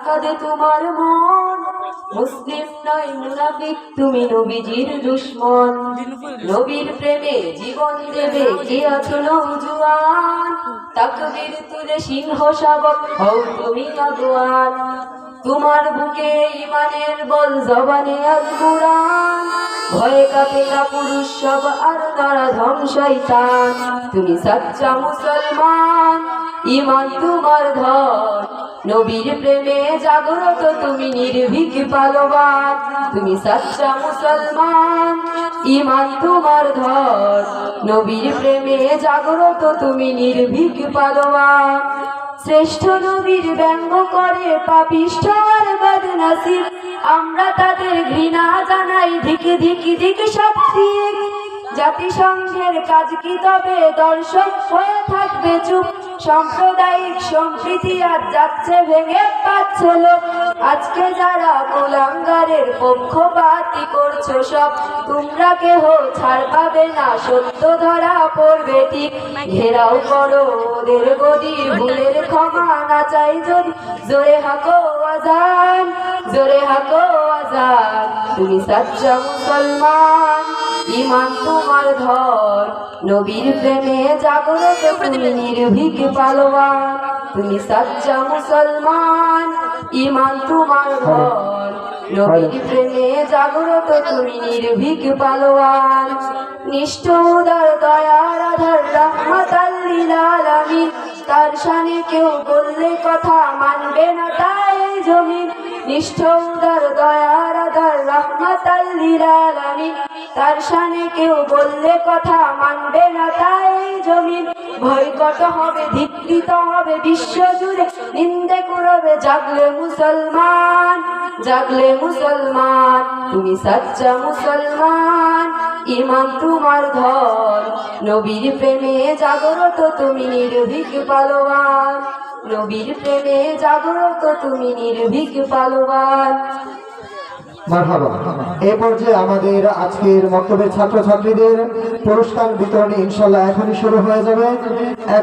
ধাক্কা দে তোমার মন। মুসলিম নয় মুনাফিক, তুমি নবীজির দুশমন। নবীর প্রেমে জীবন দেবে কে আছো নওজোয়ান। তাকবীর তুলে সিংহ শাবক হও তুমি আগুয়ান। তোমার বুকে ইমানের বল, জবানে আল কুরআন। ভয়ে কাঁপে না পুরুষ সব, আর নরাধম শয়তান। তুমি সচ্চা মুসলমান, ইমান তোমার ধন। নবীর প্রেমে জাগ্রত তুমি নির্ভীক পালোয়ান। তুমি সচ্চা মুসলমান, ইমান তোমার ধন। নবীর প্রেমে জাগ্রত তুমি নির্ভীক পালোয়ান। শ্রেষ্ঠ নবীর ব্যঙ্গ করে পাপিষ্ঠ আর বদনসিব। আমরা তাদের ঘৃণা জানাই, ধিক ধিক ধিক সব ঠিক। জাতিসংঘের কাজ কি তবে দর্শক হয়ে থাকবে চুপ। সাম্প্রদায়িক সম্প্রীতি আজ যাচ্ছে ভেঙে পাচ্ছে লোক। আজকে যারা কুলাঙ্গারের পক্ষপাতী করছো সব, তোমরা কেহ ছাড় পাবে না, সত্য ধরা পড়বে ঠিক। ঘেরাও করো ওদের গদি, ভুলের ক্ষমা না চাই যদি। জোরে হাকো আজান, জোরে হাকো আজান। তুমি সচ্চা মুসলমান, ইমান তোমার ধন। নবীর প্রেমে জাগ্রত তুমি নির্ভীক পালোয়ান। তুমি সচ্চা মুসলমান, ইমান তোমার ধন। নবীর প্রেমে জাগ্রত তুমি নির্ভীক পালোয়ান। নিষ্ঠ উদার দয়ার আধার রাহমাতাল লিল আলামিন। তার শানে কেউ বললে কথা মানবে না তাই জমিন। নিষ্ঠ উদার দয়ার আধার রাহমাতাল লিল আলামিন। তার শানে কেউ বললে কথা মানবে না তাই জমিন। ভয়কট হবে, ধিক্কৃত হবে বিশ্ব জুড়ে, নিন্দে করবে জাগলে মুসলমান, জাগলে মুসলমান। তুমি সচ্চা মুসলমান, ইমান তোমার ধন। নবীর প্রেমে জাগ্রত তুমি নির্ভীক পালোয়ান। নবীর প্রেমে জাগ্রত তুমি নির্ভীক পালোয়ান। মারহাবা। এই পর্যায়ে আমাদের আজকের বক্তব্যের ছাত্রছাত্রীদের পুরস্কার বিতরণ ইনশাআল্লাহ এখনই শুরু হয়ে যাবে।